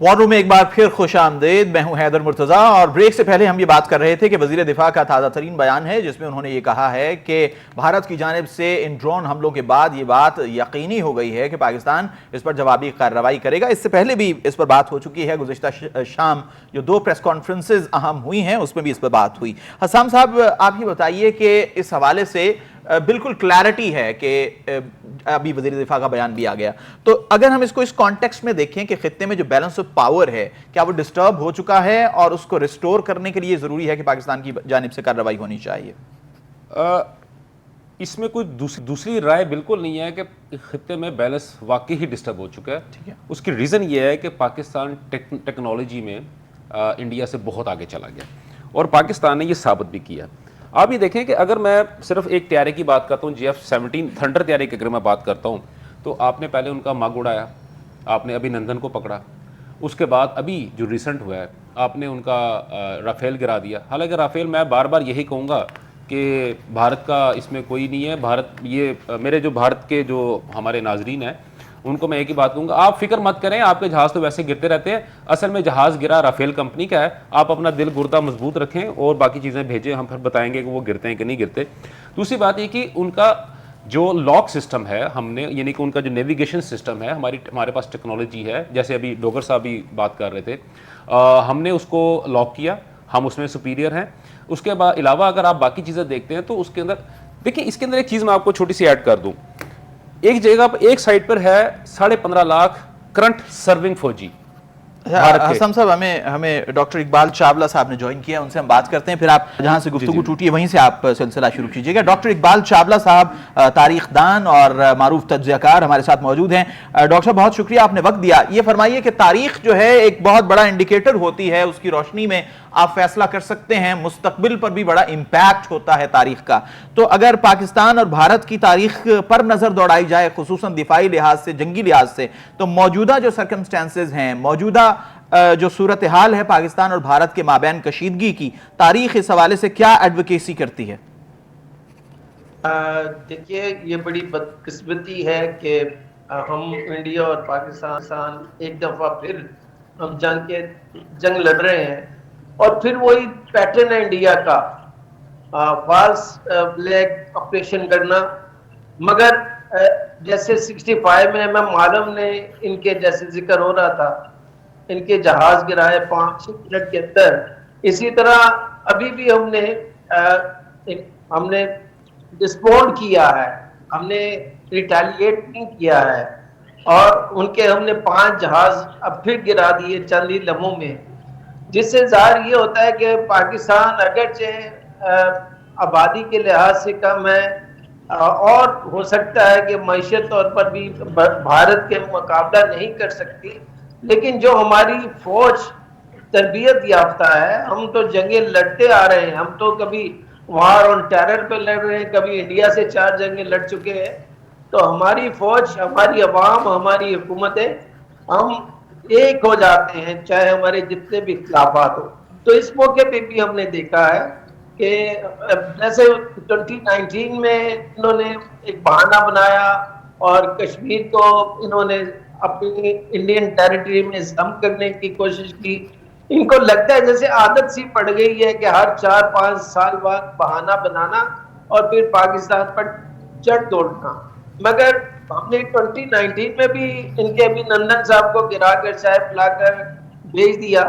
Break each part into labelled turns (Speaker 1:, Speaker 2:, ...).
Speaker 1: وار روم میں ایک بار پھر خوش آمدید. میں ہوں حیدر مرتضیٰ اور بریک سے پہلے ہم یہ بات کر رہے تھے کہ وزیر دفاع کا تازہ ترین بیان ہے جس میں انہوں نے یہ کہا ہے کہ بھارت کی جانب سے ان ڈرون حملوں کے بعد یہ بات یقینی ہو گئی ہے کہ پاکستان اس پر جوابی کارروائی کرے گا. اس سے پہلے بھی اس پر بات ہو چکی ہے. گزشتہ شام جو 2 پریس کانفرنسز اہم ہوئی ہیں اس میں بھی اس پر بات ہوئی. حسام صاحب آپ یہ بتائیے کہ اس حوالے سے بالکل کلیرٹی ہے کہ ابھی وزیر دفاع کا بیان بھی آ گیا, تو اگر ہم اس کو اس کانٹیکسٹ میں دیکھیں کہ خطے میں جو بیلنس آف پاور ہے کیا وہ ڈسٹرب ہو چکا ہے اور اس کو ریسٹور کرنے کے لیے ضروری ہے کہ پاکستان کی جانب سے کارروائی ہونی چاہیے؟
Speaker 2: اس میں کوئی دوسری رائے بالکل نہیں ہے کہ خطے میں بیلنس واقعی ہی ڈسٹرب ہو چکا ہے. اس کی ریزن یہ ہے کہ پاکستان ٹیکنالوجی میں انڈیا سے بہت آگے چلا گیا اور پاکستان نے یہ ثابت بھی کیا. آپ یہ دیکھیں کہ اگر میں صرف ایک طیارے کی بات کرتا ہوں, GF-17 تھنڈر طیارے کی اگر میں بات کرتا ہوں, تو آپ نے پہلے ان کا مگ اڑایا, آپ نے ابھی نندن کو پکڑا, اس کے بعد ابھی جو ریسنٹ ہوا ہے آپ نے ان کا رافیل گرا دیا. حالانکہ رافیل میں بار بار یہی کہوں گا کہ بھارت کا اس میں کوئی نہیں ہے. بھارت یہ میرے جو بھارت کے جو ہمارے ناظرین ہیں ان کو میں ایک ہی بات کہوں گا, آپ فکر مت کریں, آپ کے جہاز تو ویسے گرتے رہتے ہیں. اصل میں جہاز گرا رافیل کمپنی کا ہے. آپ اپنا دل گردہ مضبوط رکھیں اور باقی چیزیں بھیجیں, ہم پھر بتائیں گے کہ وہ گرتے ہیں کہ نہیں گرتے. دوسری بات یہ کہ ان کا جو لاک سسٹم ہے ہم نے, یعنی کہ ان کا جو نیویگیشن سسٹم ہے, ہمارے پاس ٹیکنالوجی ہے, جیسے ابھی ڈوگر صاحب بھی بات کر رہے تھے, ہم نے اس کو لاک کیا, ہم اس میں سپیریئر ہیں. اس کے بعد علاوہ اگر آپ باقی چیزیں دیکھتے ہیں تو اس کے اندر دیکھیں, اس کے اندر ایک چیز میں آپ کو چھوٹی سی ایڈ کر دوں. ایک جگہ پر ایک سائٹ پر ہے 15.5 لاکھ کرنٹ سرونگ فوجی.
Speaker 1: حسام صاحب ہمیں ڈاکٹر اقبال چاولہ صاحب نے جوائن کیا, ان سے ہم بات کرتے ہیں, پھر آپ جہاں سے گفتگو ٹوٹی ہے وہیں سے آپ سلسلہ شروع کیجیے گا. ڈاکٹر اقبال چاولہ صاحب تاریخ دان اور معروف تجزیہ کار ہمارے ساتھ موجود ہیں. ڈاکٹر صاحب بہت شکریہ, آپ نے وقت دیا. یہ فرمائیے کہ تاریخ جو ہے ایک بہت بڑا انڈیکیٹر ہوتی ہے, اس کی روشنی میں آپ فیصلہ کر سکتے ہیں, مستقبل پر بھی بڑا امپیکٹ ہوتا ہے تاریخ کا. تو اگر پاکستان اور بھارت کی تاریخ پر نظر دوڑائی جائے خصوصاً دفاعی لحاظ سے, جنگی لحاظ سے, تو موجودہ جو سرکمسٹانسز ہیں, موجودہ جو صورتحال ہے پاکستان اور بھارت کے مابین کشیدگی کی, تاریخ اس حوالے سے کیا ایڈوکیسی کرتی ہے؟
Speaker 3: دیکھیے, یہ بڑی بدقسمتی ہے کہ ہم انڈیا اور پاکستان ایک دفعہ پھر ہم جنگ لڑ رہے ہیں, اور پھر وہی پیٹرن ہے انڈیا کا, فالس فلیگ آپریشن کرنا. مگر جیسے 65 میں معلوم نے ان کے جیسے ذکر ہو رہا تھا, ان کے جہاز گرائے 5 منٹ کے اندر. اسی طرح ابھی بھی ہم نے ڈسپونڈ کیا ہے, ہم نے ریٹیلیٹ نہیں کیا ہے, اور ان کے ہم نے 5 جہاز اب پھر گرا دیے چند ہی لمحوں میں. جس سے ظاہر یہ ہوتا ہے کہ پاکستان اگرچہ آبادی کے لحاظ سے کم ہے, اور ہو سکتا ہے کہ معیشت طور پر بھی بھارت کے مقابلہ نہیں کر سکتی, لیکن جو ہماری فوج تربیت یافتہ ہے, ہم تو جنگیں لڑتے آ رہے ہیں. ہم تو کبھی وار آن ٹیرر پہ لڑ رہے ہیں, کبھی انڈیا سے 4 جنگیں لڑ چکے ہیں. تو ہماری فوج, ہماری عوام, ہماری حکومتیں, ہم ایک ہو جاتے ہیں چاہے ہمارے جتنے بھی اختلافات ہو. تو اس موقع پہ بھی ہم نے دیکھا ہے کہ جیسے 2019 میں انہوں نے ایک بہانہ بنایا اور کشمیر کو انہوں نے اپنی انڈین ٹیریٹری میں ضم کرنے کی کوشش کی. ان کو لگتا ہے جیسے عادت سی پڑ گئی ہے کہ ہر 4-5 سال بعد بہانہ بنانا اور پھر پاکستان پر چڑھ دوڑنا. مگر ہم نے 2019 میں بھی ان کے نندن صاحب کو گرا کر چائے پلا کر بھیج دیا,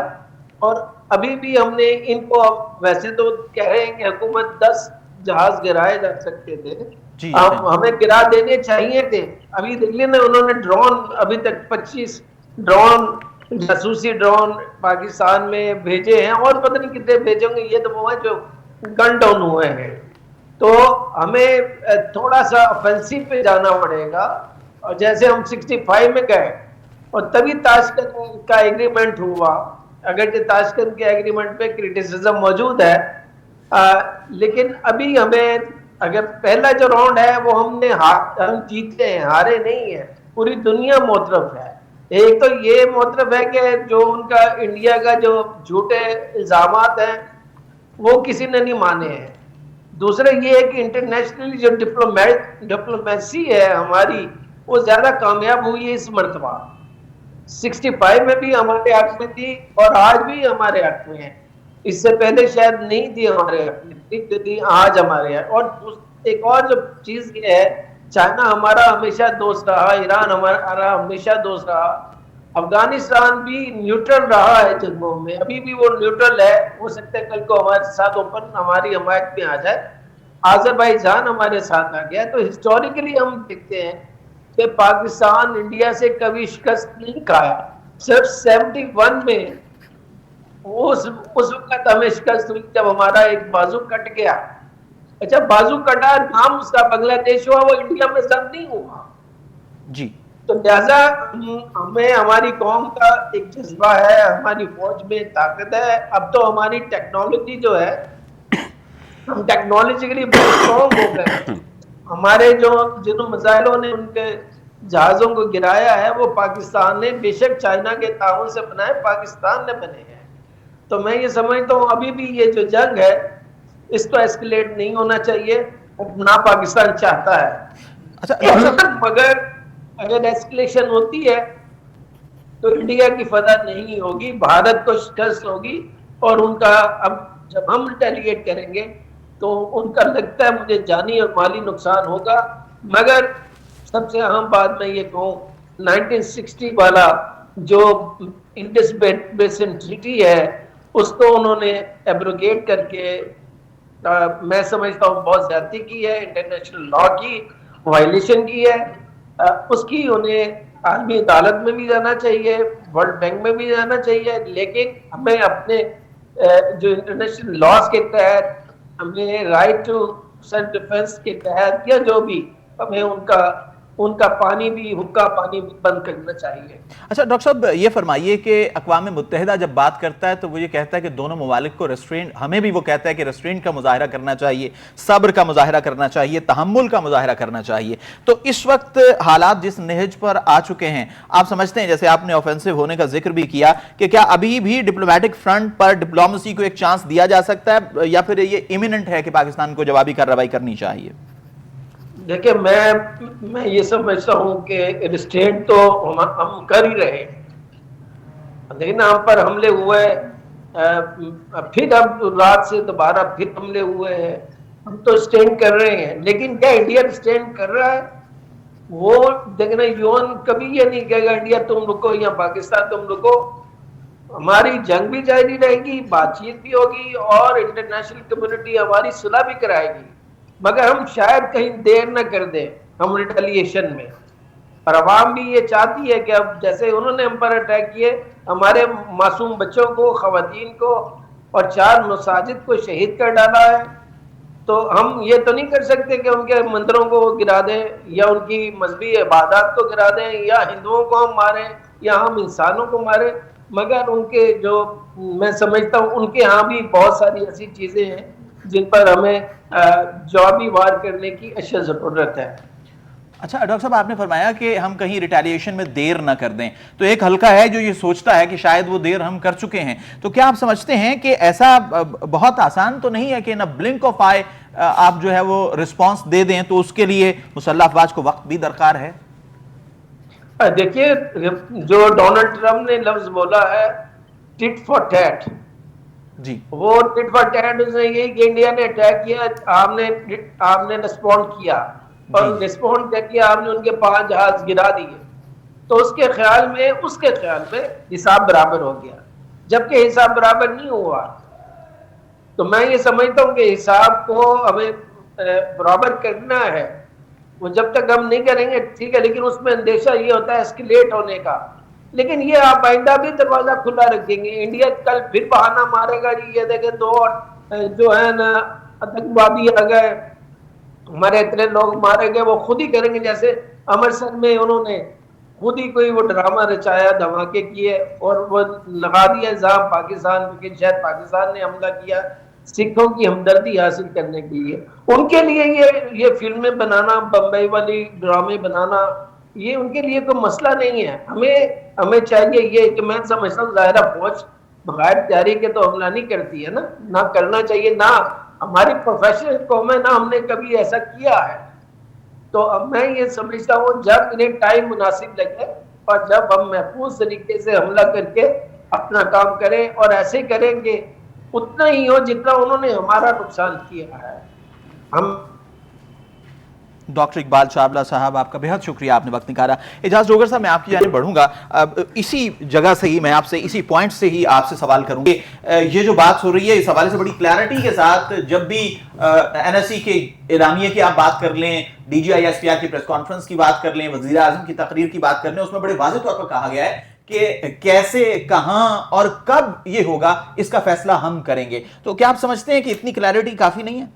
Speaker 3: اور ابھی بھی ہم نے ان کو, ویسے تو کہہ رہے ہیں کہ حکومت 10 جہاز گرائے جا سکتے تھے, ہمیں گرا دینے چاہیے تھے. ابھی دلی میں انہوں نے ڈرون, ابھی تک 25 ڈرون, جاسوسی ڈرون پاکستان میں بھیجے ہیں, اور پتہ نہیں کتنے بھیجیں گے. یہ تو وہ ہے جو گن ڈاؤن ہوئے ہیں. تو ہمیں تھوڑا سا آفینسو پہ جانا پڑے گا. اور جیسے ہم 65 میں گئے اور تبھی تاشکند کا ایگریمنٹ ہوا, اگرچہ تاشکند کے ایگریمنٹ پہ کرٹیسزم موجود ہے, لیکن ابھی ہمیں اگر پہلا جو راؤنڈ ہے وہ ہم جیتے ہیں, ہارے نہیں ہیں. پوری دنیا معترف ہے. ایک تو یہ معترف ہے کہ جو ان کا انڈیا کا جو جھوٹے الزامات ہیں وہ کسی نے نہیں مانے ہیں. دوسرا یہ ہے کہ انٹرنیشنلی جو ڈپلومیسی ہے ہماری, وہ زیادہ کامیاب ہوئی ہے اس مرتبہ. 65 میں بھی ہمارے حق میں تھی اور آج بھی ہمارے حق میں ہے. اس سے پہلے شاید نہیں تھی ہمارے حق میں تھی جو تھی آج ہمارے حق. اور ایک اور جو چیز یہ ہے, چائنا ہمارا ہمیشہ دوست رہا, ایران ہمارا ہمیشہ دوست رہا, افغانستان بھی نیوٹرل رہا ہے جنگوں میں, ابھی بھی وہ نیوٹرل ہے. ہو سکتا ہے کل کو ہمارے ساتھ اوپن ہماری حمایت میں آ جائے. آذربائیجان ہمارے ساتھ آ گیا. تو ہسٹوریکلی ہم دیکھتے ہیں کہ پاکستان انڈیا سے کبھی شکست نہیں کھایا. صرف 71 میں اس وقت ہمیں شکست ہوئی جب ہمارا ایک بازو کٹ گیا. اچھا بازو کٹا, نام اس کا بنگلہ دیش ہوا, وہ انڈیا میں ضبط نہیں ہوا.
Speaker 1: جی
Speaker 3: تو لہذا ہمیں ہماری قوم کا ایک جذبہ ہے, ہماری فوج میں طاقت ہے. اب تو ہماری ٹیکنالوجی جو ہے, ہم ٹیکنالوجیکلی بہت اسٹرانگ ہو گئے. ہمارے جن میزائلوں نے ان کے جہازوں کو گرایا ہے وہ پاکستان نے, بے شک چائنا کے تعاون سے بنائے, پاکستان نے بنے ہیں. تو میں یہ سمجھتا ہوں ابھی بھی یہ جو جنگ ہے اس کو ایسکلیٹ نہیں ہونا چاہیے, نہ پاکستان چاہتا ہے.
Speaker 1: اچھا
Speaker 3: مگر اگر ایسکلیشن ہوتی ہے تو انڈیا کی فتح نہیں ہوگی, بھارت کو شکست ہوگی. اور ان کا اب جب ہم ریٹیلیٹ کریں گے تو ان کا لگتا ہے مجھے جانی اور مالی نقصان ہوگا. مگر سب سے اہم بات میں یہ کہوں, 1960 والا جو انڈس بیسن ٹریٹی ہے اس کو انہوں نے ایبروگیٹ کر کے میں سمجھتا ہوں بہت زیادتی کی ہے, انٹرنیشنل لا کی وائلیشن کی ہے. اس کی انہیں عالمی عدالت میں بھی جانا چاہیے, ورلڈ بینک میں بھی جانا چاہیے. لیکن ہمیں اپنے جو انٹرنیشنل لاز کے تحت, ہمیں رائٹ ٹو سیلف ڈیفenس کے تحت, یا جو بھی, ہمیں ان کا پانی بھی, حقہ پانی بھی بند کرنا چاہیے.
Speaker 1: اچھا ڈاکٹر صاحب یہ فرمائیے کہ اقوام متحدہ جب بات کرتا ہے تو وہ یہ کہتا ہے کہ دونوں ممالک کو ریسٹرینٹ, ہمیں بھی وہ کہتا ہے کہ ریسٹرینٹ کا مظاہرہ کرنا چاہیے, صبر کا مظاہرہ کرنا چاہیے, تحمل کا مظاہرہ کرنا چاہیے. تو اس وقت حالات جس نہج پر آ چکے ہیں, آپ سمجھتے ہیں, جیسے آپ نے آفینسو ہونے کا ذکر بھی کیا, کہ کیا ابھی بھی ڈپلومیٹک فرنٹ پر ڈپلومیسی کو ایک چانس دیا جا سکتا ہے, یا پھر یہ امییننٹ ہے کہ پاکستان کو جوابی کارروائی کرنی چاہیے؟
Speaker 3: دیکھیں میں یہ سمجھتا ہوں کہ ریسٹرینٹ تو ہم کر ہی رہے ہیں, لیکن ہم پر حملے ہوئے, پھر اب رات سے دوبارہ پھر حملے ہوئے ہیں. ہم تو اسٹینڈ کر رہے ہیں, لیکن کیا انڈیا اسٹینڈ کر رہا ہے؟ وہ دیکھنا, یون کبھی یہ نہیں کہے گا انڈیا تم رکو یا پاکستان تم رکو. ہماری جنگ بھی جاری رہے گی, بات چیت بھی ہوگی, اور انٹرنیشنل کمیونٹی ہماری صلح بھی کرائے گی. مگر ہم شاید کہیں دیر نہ کر دیں ہم ریٹیلیشن میں. اور عوام بھی یہ چاہتی ہے کہ اب جیسے انہوں نے ہم پر اٹیک کیے, ہمارے معصوم بچوں کو, خواتین کو اور 4 مساجد کو شہید کر ڈالا ہے, تو ہم یہ تو نہیں کر سکتے کہ ان کے مندروں کو گرا دیں, یا ان کی مذہبی عبادات کو گرا دیں, یا ہندوؤں کو ہم ماریں, یا ہم انسانوں کو ماریں. مگر ان کے جو, میں سمجھتا ہوں ان کے ہاں بھی بہت ساری ایسی چیزیں ہیں جن پر ہمیں جوابی وار کرنے کی اشد ضرورت ہے.
Speaker 1: اچھا ڈاکٹر صاحب, آپ نے فرمایا کہ ہم کہیں ریٹیلیشن میں دیر نہ کر دیں, تو ایک حلقہ ہے جو یہ سوچتا ہے کہ شاید وہ دیر ہم کر چکے ہیں. تو کیا آپ سمجھتے ہیں کہ ایسا بہت آسان تو نہیں ہے کہ نہ بلنک آف آئی آپ جو ہے وہ رسپانس دے دیں, تو اس کے لیے مسلح افواج کو وقت بھی درکار ہے؟
Speaker 3: دیکھیے, جو ڈونلڈ ٹرمپ نے لفظ بولا ہے ٹٹ فار ٹیٹ,
Speaker 1: جی,
Speaker 3: وہ ٹٹ فار ٹیٹ اس نے یہی کہ انڈیا نے اٹیک کیا, آپ نے رسپونڈ کیا, اور رسپونڈ کر کے آپ نے ان کے 5 جہاز گرا دیے. تو اس کے خیال میں حساب برابر ہو گیا, جبکہ حساب برابر نہیں ہوا. تو میں یہ سمجھتا ہوں کہ حساب کو ہمیں برابر کرنا ہے. وہ جب تک ہم نہیں کریں گے ٹھیک ہے, لیکن اس میں اندیشہ یہ ہوتا ہے اسکلیٹ ہونے کا. لیکن یہ آپ آئندہ بھی دروازہ کھلا رکھیں گے, انڈیا کل پھر بہانہ مارے گا جی یہ دیکھیں 2 جو ہے نا آتنکوادی آ گئے, ہمارے اتنے لوگ مارے گئے, وہ خود ہی کریں گے. جیسے امرتسر میں انہوں نے خود ہی کوئی وہ ڈرامہ رچایا, دھماکے کیے اور وہ لگا دیا الزام پاکستان, کیونکہ شاید پاکستان نے حملہ کیا سکھوں کی ہمدردی حاصل کرنے کے لیے. ان کے لیے یہ فلمیں بنانا, بمبئی والی ڈرامے بنانا, یہ ان کے لیے کوئی مسئلہ نہیں ہے. ہمیں چاہیے یہ کہ میں سمجھتا ہوں ظاہرہ فوج بغیر تیاری کے تو حملہ نہیں کرتی ہے نا, نہ کرنا چاہیے, نہ ہماری پروفیشنل قوم ہے, نہ ہم نے کبھی ایسا کیا ہے. تو اب میں یہ سمجھتا ہوں جب انہیں ٹائم مناسب لگے اور جب ہم محفوظ طریقے سے حملہ کر کے اپنا کام کریں اور ایسے کریں گے اتنا ہی ہو جتنا انہوں نے ہمارا نقصان کیا ہے. ہم
Speaker 1: ڈاکٹر اقبال چاولہ صاحب آپ کا بہت شکریہ، آپ نے وقت نکالا. اعجاز ڈوگر صاحب میں آپ کی جانب بڑھوں گا، اسی جگہ سے ہی میں آپ سے اسی پوائنٹ سے ہی آپ سے سوال کروں گی. یہ جو بات ہو رہی ہے اس حوالے سے بڑی کلیئرٹی کے ساتھ جب بھی این ایس سی کے اعلامیے کی آپ بات کر لیں، D G I S P R کی پریس کانفرنس کی بات کر لیں، وزیر اعظم کی تقریر کی بات کر لیں، اس میں بڑے واضح طور پر کہا گیا ہے کہ کیسے، کہاں اور کب یہ ہوگا اس کا فیصلہ ہم کریں گے. تو کیا آپ سمجھتے ہیں کہ اتنی کلیئرٹی کافی نہیں ہے؟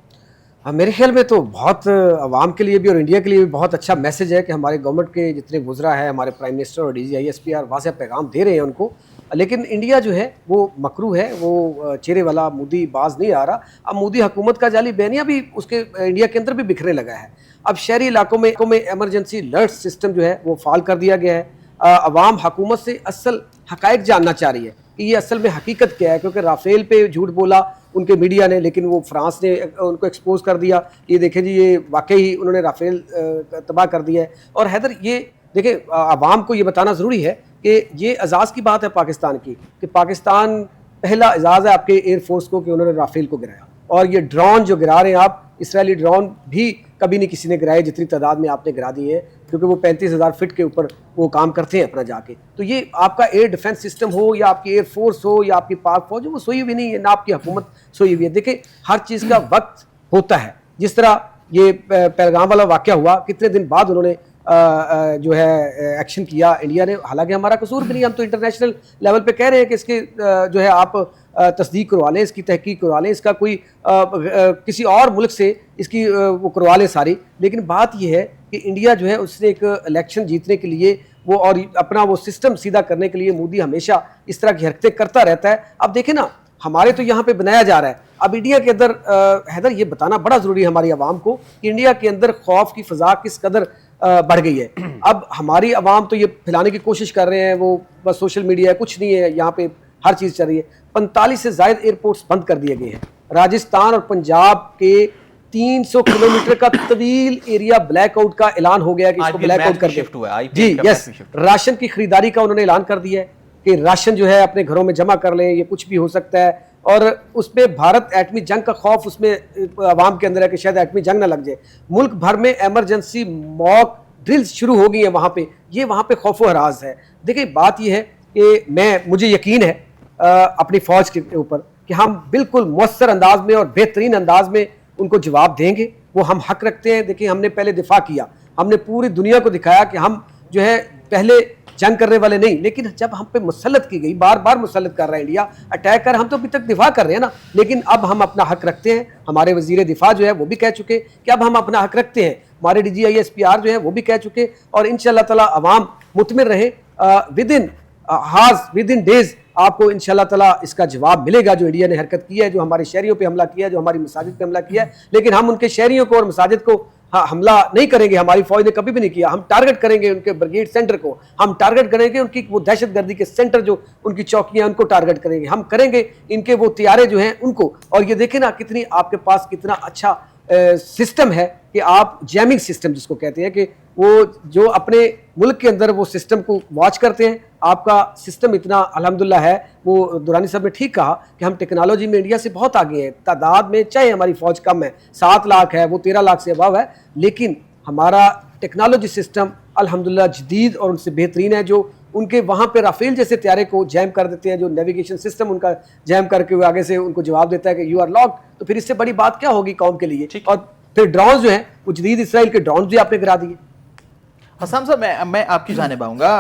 Speaker 4: میرے خیال میں تو بہت عوام کے لیے بھی اور انڈیا کے لیے بھی بہت اچھا میسج ہے کہ ہمارے گورنمنٹ کے جتنے وزراء ہیں، ہمارے پرائم منسٹر اور D G I S P R واضح پیغام دے رہے ہیں ان کو. لیکن انڈیا جو ہے وہ مکرو ہے، وہ چہرے والا مودی باز نہیں آ رہا. اب مودی حکومت کا جعلی بیانیہ بھی اس کے انڈیا کے اندر بھی بکھرنے لگا ہے. اب شہری علاقوں میں ایمرجنسی الرٹ سسٹم جو ہے وہ فعال کر دیا گیا ہے. عوام حکومت سے اصل حقائق جاننا چاہ رہی ہے کہ یہ اصل میں حقیقت کیا ہے، کیونکہ رافیل پہ جھوٹ بولا ان کے میڈیا نے، لیکن وہ فرانس نے ان کو ایکسپوز کر دیا. یہ دیکھیں جی، یہ واقعی انہوں نے رافیل تباہ کر دیا ہے. اور حیدر، یہ دیکھیں عوام کو یہ بتانا ضروری ہے کہ یہ اعزاز کی بات ہے پاکستان کی، کہ پاکستان پہلا اعزاز ہے آپ کے ایئر فورس کو کہ انہوں نے رافیل کو گرایا. اور یہ ڈرون جو گرا رہے ہیں آپ، اسرائیلی ڈرون بھی کبھی نہیں کسی نے گرائے جتنی تعداد میں آپ نے گرا دی ہے، کیونکہ وہ 35,000 فٹ کے اوپر وہ کام کرتے ہیں اپنا جا کے. تو یہ آپ کا ایئر ڈیفنس سسٹم ہو یا آپ کی ایئر فورس ہو یا آپ کی پاک فوج ہو، وہ سوئی ہوئی نہیں ہے، نہ آپ کی حکومت سوئی ہوئی ہے. دیکھیں ہر چیز کا وقت ہوتا ہے. جس طرح یہ پہلگام والا واقعہ ہوا، کتنے دن بعد انہوں نے جو ہے ایکشن کیا انڈیا نے، حالانکہ ہمارا قصور بھی نہیں. ہم تو انٹرنیشنل لیول پہ کہہ رہے ہیں کہ اس کے جو ہے آپ تصدیق کروا لیں، اس کی تحقیق کروا لیں، اس کا کوئی کسی اور ملک سے اس کی وہ کروا لیں ساری. لیکن بات یہ ہے کہ انڈیا جو ہے اس نے ایک الیکشن جیتنے کے لیے وہ اور اپنا وہ سسٹم سیدھا کرنے کے لیے مودی ہمیشہ اس طرح کی حرکتیں کرتا رہتا ہے. اب دیکھیں نا، ہمارے تو یہاں پہ بنایا جا رہا ہے. اب انڈیا کے اندر حیدر یہ بتانا بڑا ضروری ہے ہماری عوام کو کہ انڈیا کے اندر خوف کی فضا کس قدر بڑھ گئی ہے. اب ہماری عوام تو یہ پھیلانے کی کوشش کر رہے ہیں، وہ بس سوشل میڈیا ہے، کچھ نہیں ہے، یہاں پہ ہر چیز چل رہی ہے. 45 سے زائد ایئرپورٹس بند کر دیے گئے ہیں. راجستھان اور پنجاب کے 300 کلومیٹر کا طویل ایریا بلیک آؤٹ کا اعلان ہو گیا کہ اس کو بلیک آؤٹ کر دیا. جی یس، راشن کی خریداری کا انہوں نے اعلان کر دیا ہے کہ راشن جو ہے اپنے گھروں میں جمع کر لیں، یہ کچھ بھی ہو سکتا ہے. اور اس پہ بھارت ایٹمی جنگ کا خوف اس میں عوام کے اندر ہے کہ شاید ایٹمی جنگ نہ لگ جائے. ملک بھر میں ایمرجنسی موک ڈرلز شروع ہو گئی ہیں وہاں پہ. یہ وہاں پہ خوف و ہراس ہے. دیکھیں بات یہ ہے کہ مجھے یقین ہے اپنی فوج کے اوپر کہ ہم بالکل مؤثر انداز میں اور بہترین انداز میں ان کو جواب دیں گے. وہ ہم حق رکھتے ہیں. دیکھیں ہم نے پہلے دفاع کیا، ہم نے پوری دنیا کو دکھایا کہ ہم جو ہے پہلے جنگ کرنے والے نہیں، لیکن جب ہم پہ مسلط کی گئی، بار بار مسلط کر رہا ہے انڈیا اٹیک کر، ہم تو ابھی تک دفاع کر رہے ہیں نا. لیکن اب ہم اپنا حق رکھتے ہیں. ہمارے وزیر دفاع جو ہے وہ بھی کہہ چکے کہ اب ہم اپنا حق رکھتے ہیں. ہمارے D G I S P R جو ہے وہ بھی کہہ چکے. اور انشاءاللہ تعالی عوام مطمئن رہے، ود ان ڈیز آپ کو انشاءاللہ تعالیٰ اس کا جواب ملے گا جو انڈیا نے حرکت کی ہے، جو ہمارے شہریوں پہ حملہ کیا ہے، جو ہماری مساجد پہ حملہ کیا ہے. لیکن ہم ان کے شہریوں کو اور مساجد کو حملہ نہیں کریں گے. ہماری فوج نے کبھی بھی نہیں کیا. ہم ٹارگٹ کریں گے ان کے بریگیڈ سینٹر کو، ہم ٹارگٹ کریں گے ان کی وہ دہشت گردی کے سینٹر جو ان کی چوکیاں ان کو ٹارگٹ کریں گے. ہم کریں گے ان کے وہ طیارے جو ہیں ان کو. اور یہ دیکھیں نا کتنی آپ کے پاس کتنا اچھا سسٹم ہے کہ آپ جیمنگ سسٹم جس کو کہتے ہیں کہ وہ جو اپنے ملک کے اندر وہ سسٹم کو واچ کرتے ہیں. آپ کا سسٹم اتنا الحمدللہ ہے. وہ دورانی صاحب نے ٹھیک کہا کہ ہم ٹیکنالوجی میں انڈیا سے بہت آگے ہیں. تعداد میں چاہے ہماری فوج کم ہے، 7 لاکھ ہے، وہ 13 لاکھ سے ابو ہے، لیکن ہمارا ٹیکنالوجی سسٹم الحمدللہ جدید اور ان سے بہترین ہے. جو ان کے وہاں پہ رافیل جیسے طیارے کو جیم کر دیتے ہیں، جو نیویگیشن سسٹم ان کا جیم کر کے وہ آگے سے ان کو جواب دیتا ہے کہ یو آر لاکڈ. تو پھر اس سے بڑی بات کیا ہوگی قوم کے لیے. اور پھر ڈرونز جو ہیں وہ جدید اسرائیل کے ڈرونز بھی آپ نے گرا دیے.
Speaker 1: حسام صاحب میں آپ کی جانب آؤں گا.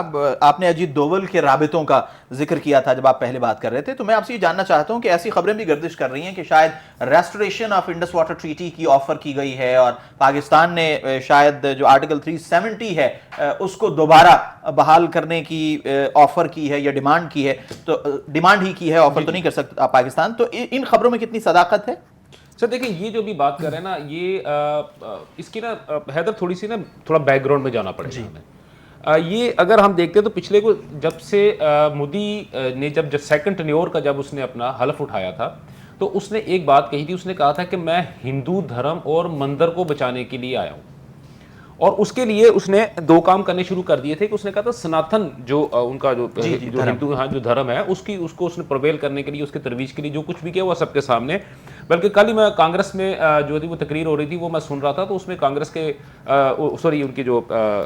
Speaker 1: آپ نے اجیت دوول کے رابطوں کا ذکر کیا تھا جب آپ پہلے بات کر رہے تھے، تو میں آپ سے یہ جاننا چاہتا ہوں کہ ایسی خبریں بھی گردش کر رہی ہیں کہ شاید restoration of Indus water treaty کی آفر کی گئی ہے اور پاکستان نے شاید جو آرٹیکل 370 ہے اس کو دوبارہ بحال کرنے کی آفر کی ہے یا ڈیمانڈ کی ہے. تو ڈیمانڈ ہی کی ہے، آفر تو نہیں کر سکتا پاکستان. تو ان خبروں میں کتنی صداقت ہے؟
Speaker 2: سر دیکھیں یہ جو بھی بات کر رہے ہیں نا، یہ اس کی نا حیدر تھوڑا بیک گراؤنڈ میں جانا پڑے گا. یہ اگر ہم دیکھتے ہیں تو پچھلے کو جب سے مودی نے جب سیکنڈ ٹینیور کا جب اس نے اپنا حلف اٹھایا تھا تو اس نے ایک بات کہی تھی. اس نے کہا تھا کہ میں ہندو دھرم اور مندر کو بچانے کے لیے آیا ہوں. اور اس کے لیے اس نے 2 کام کرنے شروع کر دیے تھے کہ اس نے کہا تھا سناتن جو ان کا جو ہندو جو دھرم ہے اس کو اس نے پرویل کرنے کے لیے اس کی ترویج کے لیے جو کچھ بھی کیا وہ سب کے سامنے. بلکہ کل ہی میں کانگریس میں جو تھی وہ تقریر ہو رہی تھی وہ میں سن رہا تھا, تو اس میں کانگریس کے ان کی جو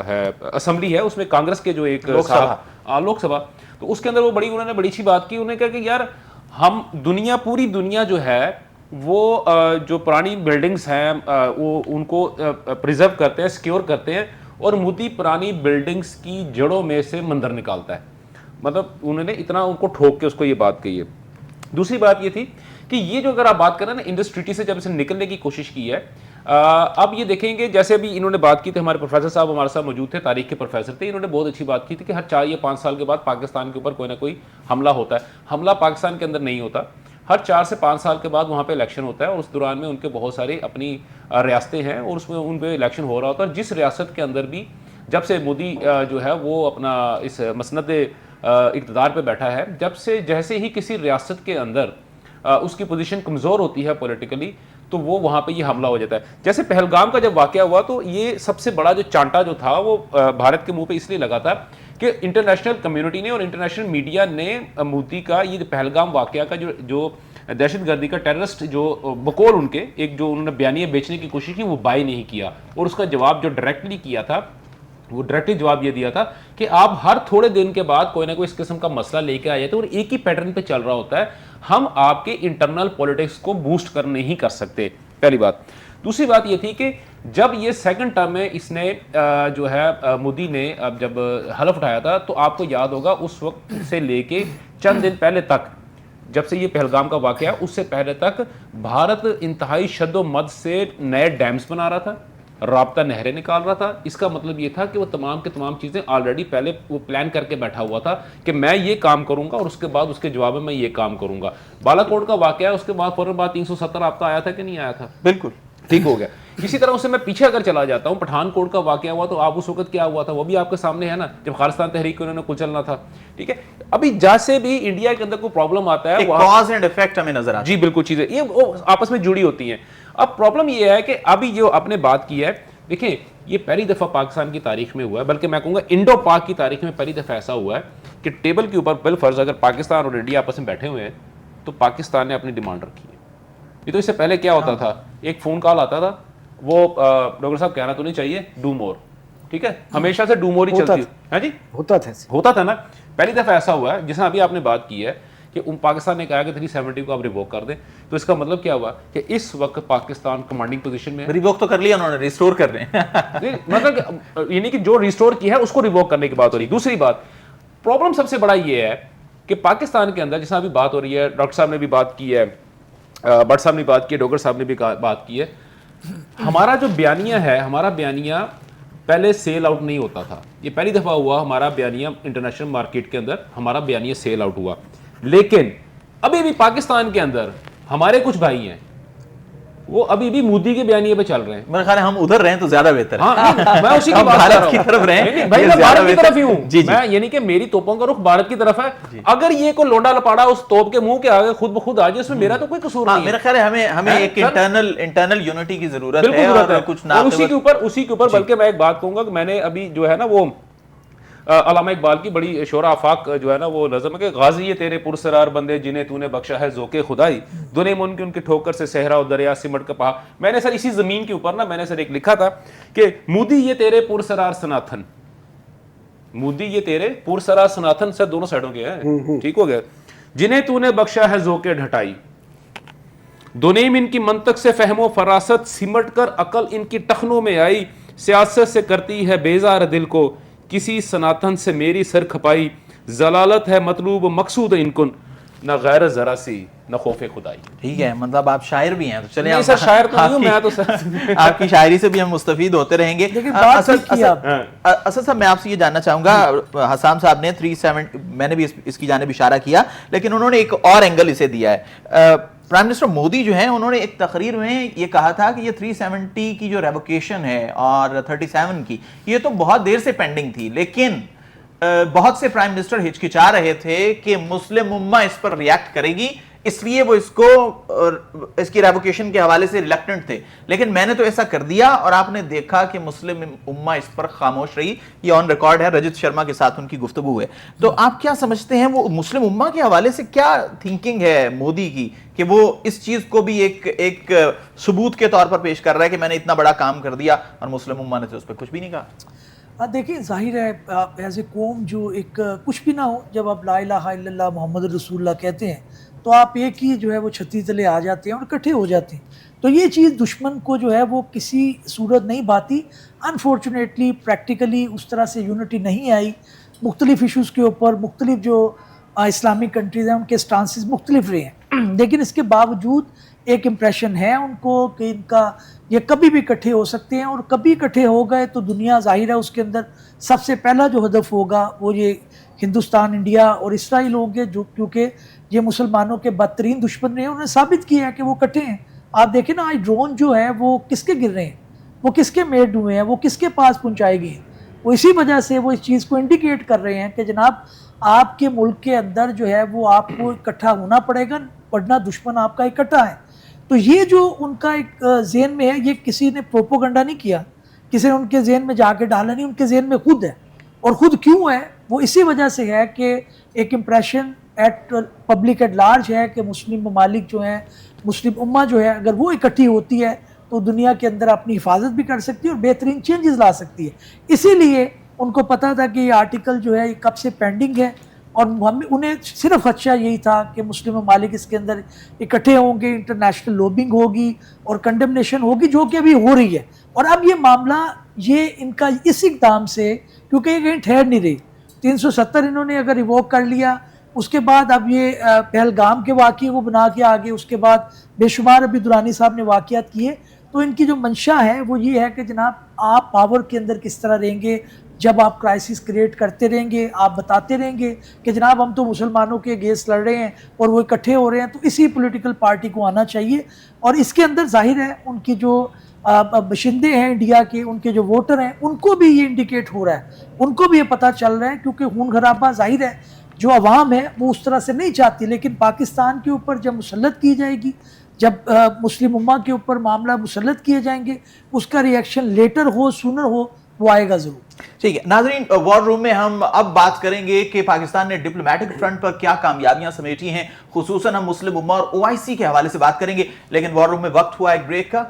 Speaker 2: ہے اسمبلی ہے اس میں کانگریس کے جو ایک لوک سبھا, تو اس کے اندر وہ انہوں نے بڑی اچھی بات کی. انہوں نے کہا کہ یار ہم پوری دنیا جو ہے وہ جو پرانی بلڈنگز ہیں وہ ان کو پریزرو کرتے ہیں, سیکیور کرتے ہیں, اور مودی پرانی بلڈنگز کی جڑوں میں سے مندر نکالتا ہے. مطلب انہوں نے اتنا ان کو ٹھوک کے اس کو یہ بات کہی ہے. دوسری بات یہ تھی کہ یہ جو اگر آپ بات کریں نا انڈسٹریٹی سے جب اسے نکلنے کی کوشش کی ہے, اب یہ دیکھیں گے جیسے ابھی انہوں نے بات کی تھی, ہمارے پروفیسر صاحب ہمارے ساتھ موجود تھے, تاریخ کے پروفیسر تھے, انہوں نے بہت اچھی بات کی تھی کہ ہر 4 یا 5 سال کے بعد پاکستان کے اوپر کوئی نہ کوئی حملہ ہوتا ہے. حملہ پاکستان کے اندر نہیں ہوتا, ہر 4 سے 5 سال کے بعد وہاں پہ الیکشن ہوتا ہے, اور اس دوران میں ان کے بہت ساری اپنی ریاستیں ہیں اور اس میں ان پہ الیکشن ہو رہا ہوتا ہے. اور جس ریاست کے اندر بھی جب سے مودی جو ہے وہ اپنا اس مسند اقتدار پہ بیٹھا ہے, جیسے ہی کسی ریاست کے اندر اس کی پوزیشن کمزور ہوتی ہے پولیٹیکلی, تو وہ وہاں پہ یہ حملہ ہو جاتا ہے. جیسے پہلگام کا جب واقعہ ہوا تو یہ سب سے بڑا جو چانٹا جو تھا وہ بھارت کے منہ پہ اس لیے لگا تھا کہ انٹرنیشنل کمیونٹی نے اور انٹرنیشنل میڈیا نے مودی کا یہ پہلگام واقعہ کا جو دہشت گردی کا ٹیررسٹ جو بقول ان کے ایک جو انہوں نے بیانیہ بیچنے کی کوشش کی وہ بائی نہیں کیا, اور اس کا جواب جو ڈائریکٹلی کیا تھا وہ ڈائریکٹلی جواب یہ دیا تھا کہ آپ ہر تھوڑے دن کے بعد کوئی نہ کوئی اس قسم کا مسئلہ لے کے آ جاتے اور ایک ہی پیٹرن پہ چل رہا ہوتا ہے, ہم آپ کے انٹرنل پولیٹکس کو بوسٹ کر نہیں کر سکتے. پہلی بات. دوسری بات یہ تھی کہ جب یہ سیکنڈ ٹرم میں اس نے جو ہے مودی نے اب جب حلف اٹھایا تھا تو آپ کو یاد ہوگا اس وقت سے لے کے چند دن پہلے تک, جب سے یہ پہلگام کا واقعہ اس سے پہلے تک بھارت انتہائی شد و مد سے نئے ڈیمز بنا رہا تھا, رابطہ نہریں نکال رہا تھا. اس کا مطلب یہ تھا کہ وہ تمام کے تمام چیزیں آلریڈی پہلے وہ پلان کر کے بیٹھا ہوا تھا کہ میں یہ کام کروں گا اور اس کے بعد اس کے جواب میں یہ کام کروں گا. بالا کوٹ کا واقعہ ہے, اس کے بعد فوراً بعد 370 رابطہ آیا تھا کہ نہیں آیا تھا؟
Speaker 1: بالکل
Speaker 2: ٹھیک ہو گیا. اسی طرح اسے میں پیچھے اگر چلا جاتا ہوں, پٹھان کوٹ کا واقعہ ہوا تو آپ اس وقت کیا ہوا تھا وہ بھی آپ کے سامنے ہے نا, جب خالصتان تحریک کو انہوں نے کچلنا تھا. ٹھیک ہے, ابھی جیسے بھی انڈیا کے اندر کوئی پرابلم آتا ہے
Speaker 1: کاز اینڈ ایفیکٹ ہمیں نظر آتا ہے.
Speaker 2: جی بالکل, چیزیں یہ آپس میں جڑی ہوتی ہیں. اب پرابلم یہ ہے کہ ابھی جو آپ نے بات کی ہے, دیکھیں یہ پہلی دفعہ پاکستان کی تاریخ میں ہوا ہے, بلکہ میں کہوں گا انڈو پاک کی تاریخ میں پہلی دفعہ ایسا ہوا ہے کہ ٹیبل کے اوپر بالفرض اگر پاکستان اور انڈیا آپس میں بیٹھے ہوئے ہیں تو پاکستان نے اپنی ڈیمانڈ رکھی ہے. یہ تو اس سے پہلے کیا ہوتا تھا, ایک فون کال آتا تھا, وہ ڈاکٹر صاحب کہنا تو نہیں چاہیے ڈو مور, ٹھیک ہے, ہمیشہ سے ڈو مور ہی چلتی ہے. جی ہوتا تھا نا. پہلی دفعہ ایسا ہوا ہے جس میں ابھی آپ نے بات کی ہے کہ پاکستان نے کہا کہ 370 کو آپ ریووک کر دیں, تو اس کا مطلب کیا ہوا کہ اس وقت پاکستان کمانڈنگ پوزیشن میں.
Speaker 1: ریووک تو کر لیا انہوں نے, ریسٹور کر رہے ہیں.
Speaker 2: مطلب یعنی کہ جو ریسٹور کیا ہے اس کو ریووک کرنے کی بات ہو رہی ہے. دوسری بات, پرابلم سب سے بڑا یہ ہے کہ پاکستان کے اندر جس طرح ابھی بات ہو رہی ہے, ڈاکٹر صاحب نے بھی بات کی ہے, بٹ صاحب نے بات کی ہے, ڈوگر صاحب نے بھی بات کی ہے, ہمارا جو بیانیہ ہے, ہمارا بیانیہ پہلے سیل آؤٹ نہیں ہوتا تھا. یہ پہلی دفعہ ہوا ہمارا بیانیہ انٹرنیشنل مارکیٹ کے اندر ہمارا بیانیہ سیل آؤٹ ہوا. لیکن ابھی بھی پاکستان کے اندر ہمارے کچھ بھائی ہیں وہ ابھی بھی مودی کے بیانیے پہ چل رہے ہیں.
Speaker 1: میرے خیال ہے ہم ادھر رہیں تو زیادہ بہتر ہے.
Speaker 2: ہاں میں اسی کی بات کر رہا ہوں,
Speaker 1: کی طرف رہیں
Speaker 2: بھائی میں بھارت کی طرف ہی ہوں. میں یعنی کہ میری توپوں کا رخ بھارت کی طرف ہے. اگر یہ کوئی لونڈا لپاڑا اس توپ کے منہ کے آگے خود بخود آ جائے, اس میں میرا تو کوئی قصور نہیں ہے.
Speaker 1: میرا خیال ہے ہمیں ایک انٹرنل یونٹی کی ضرورت ہے اور کچھ
Speaker 2: اسی کے اوپر. بلکہ میں ایک بات کہوں گا کہ میں نے ابھی جو ہے نا وہ علامہ اقبال کی بڑی شعرا آفاق جو ہے نا وہ نظم ہے کہ غازی یہ تیرے پرسرار بندے جنہیں تو نے بخشا ہے ذوق خدائی, دنیا من کی ان کی ٹھوکر سے صحرا و دریا سمٹ کا پہاڑ. میں نے سر اسی زمین کے اوپر نا میں نے سر ایک لکھا تھا کہ مودی یہ تیرے پرسرار سناتن, مودی یہ تیرے پرسرار سناتن سر دونوں سائڈوں کے ہیں, ٹھیک ہو گیا, جنہیں تو نے بخشا ہے ذوق ڈھٹائی, دونیم ان کی منطق سے فہم و فراست سمٹ کر عقل ان کی ٹخنوں میں آئی, سیاست سے کرتی ہے بیزار دل کو کسی سناتن سے میری سر کھپائی, ضلالت ہے مطلوب مقصود ان کن نہ غیر ذرا سی نہ خوف خدائی.
Speaker 1: ٹھیک ہے, مطلب آپ شاعر بھی ہیں تو چلیں
Speaker 2: سر شاعر تو نہیں ہوں میں, تو
Speaker 1: آپ کی شاعری سے بھی ہم مستفید ہوتے رہیں گے. اسد صاحب میں آپ سے یہ جاننا چاہوں گا, حسام صاحب نے 370 میں نے بھی اس کی جانب اشارہ کیا, لیکن انہوں نے ایک اور اینگل اسے دیا ہے. پرائم منسٹر مودی جو ہیں انہوں نے ایک تقریر میں یہ کہا تھا کہ یہ 370 کی جو ریووکیشن ہے اور 37 کی یہ تو بہت دیر سے پینڈنگ تھی, لیکن بہت سے پرائم منسٹر ہچکچا رہے تھے کہ مسلم امہ اس پر ریاکٹ کرے گی, اس لیے وہ اس کی ریووکیشن کے حوالے سے ریلیکٹنٹ تھے، لیکن میں نے تو ایسا کر دیا اور آپ نے دیکھا کہ مسلم امہ اس پر خاموش رہی. یہ آن ریکارڈ ہے، رجت شرما کے ساتھ ان کی گفتگو ہے. تو آپ کیا سمجھتے ہیں وہ مسلم امہ کے حوالے سے کیا تھنکنگ ہے مودی کی کہ وہ اس چیز کو بھی ایک ثبوت کے طور پر پیش کر رہا ہے کہ میں نے اتنا بڑا کام کر دیا اور مسلم امہ نے تو اس پہ کچھ بھی نہیں کہا؟
Speaker 5: دیکھیں ظاہر ہے ایز اے قوم جو ایک کچھ بھی نہ ہو، جب آپ لا الہ الا اللہ محمد رسول اللہ کہتے ہیں تو آپ ایک ہی جو ہے وہ چھتری تلے آ جاتے ہیں اور اکٹھے ہو جاتے ہیں. تو یہ چیز دشمن کو جو ہے وہ کسی صورت نہیں بھاتی. انفارچونیٹلی پریکٹیکلی اس طرح سے یونٹی نہیں آئی. مختلف ایشوز کے اوپر مختلف جو اسلامک کنٹریز ہیں ان کے سٹانسز مختلف رہے ہیں، لیکن اس کے باوجود ایک امپریشن ہے ان کو کہ ان کا یہ کبھی بھی اکٹھے ہو سکتے ہیں، اور کبھی اکٹھے ہو گئے تو دنیا ظاہر ہے اس کے اندر سب سے پہلا جو ہدف ہوگا وہ یہ ہندوستان، انڈیا اور اسرائیل ہوں گے، جو کیونکہ یہ مسلمانوں کے بدترین دشمن رہے ہیں. انہوں نے ثابت کیا ہے کہ وہ اکٹھے ہیں. آپ دیکھیں نا آج ڈرون جو ہے وہ کس کے گر رہے ہیں، وہ کس کے میڈ ہوئے ہیں، وہ کس کے پاس پہنچائے گئے ہیں. وہ اسی وجہ سے وہ اس چیز کو انڈیکیٹ کر رہے ہیں کہ جناب آپ کے ملک کے اندر جو ہے وہ آپ کو اکٹھا ہونا پڑے گا، ورنہ دشمن آپ کا اکٹھا ہے. تو یہ جو ان کا ایک ذہن میں ہے، یہ کسی نے پروپوگنڈا نہیں کیا، کسی نے ان کے ذہن میں جا کے ڈالا نہیں، ان کے ذہن میں خود ہے. اور خود کیوں ہے؟ وہ اسی وجہ سے ہے کہ ایک impression at public at large ہے کہ مسلم ممالک جو ہیں، مسلم امہ جو ہے اگر وہ اکٹھی ہوتی ہے تو دنیا کے اندر اپنی حفاظت بھی کر سکتی ہے اور بہترین چینجز لا سکتی ہے. اسی لیے ان کو پتہ تھا کہ یہ آرٹیکل جو ہے یہ کب سے پینڈنگ ہے، اور انہیں صرف خدشہ یہی تھا کہ مسلم ممالک اس کے اندر اکٹھے ہوں گے، انٹرنیشنل لوبنگ ہوگی اور کنڈمنیشن ہوگی، جو کہ ابھی ہو رہی ہے. اور اب یہ معاملہ یہ ان کا اس اقدام سے، کیونکہ یہ کہیں ٹھہر نہیں رہی، 370 انہوں نے اگر ریووک کر لیا، اس کے بعد اب یہ پہلگام کے واقعے کو بنا کے آگے، اس کے بعد بے شمار ابھی درانی صاحب نے واقعات کیے. تو ان کی جو منشا ہے وہ یہ ہے کہ جناب آپ پاور کے اندر کس طرح رہیں گے، جب آپ کرائسس کریٹ کرتے رہیں گے، آپ بتاتے رہیں گے کہ جناب ہم تو مسلمانوں کے اگینسٹ لڑ رہے ہیں اور وہ اکٹھے ہو رہے ہیں، تو اسی پولیٹیکل پارٹی کو آنا چاہیے. اور اس کے اندر ظاہر ہے ان کی جو باشندے ہیں انڈیا کے، ان کے جو ووٹر ہیں، ان کو بھی یہ انڈیکیٹ ہو رہا ہے، ان کو بھی یہ پتہ چل رہا ہے، کیونکہ خون خرابہ ظاہر ہے جو عوام ہے وہ اس طرح سے نہیں چاہتی. لیکن پاکستان کے اوپر جب مسلط کی جائے گی، جب مسلم امہ کے اوپر معاملہ مسلط کیے جائیں گے، اس کا ریئیکشن لیٹر ہو سونر ہو وہ آئے گا ضرور.
Speaker 1: ٹھیک ہے ناظرین، وار روم میں ہم اب بات کریں گے کہ پاکستان نے ڈپلومیٹک فرنٹ پر کیا کامیابیاں سمیٹی ہیں، خصوصاً ہم مسلم امہ اور OIC کے حوالے سے بات کریں گے. لیکن وار روم میں وقت ہوا ایک بریک کا.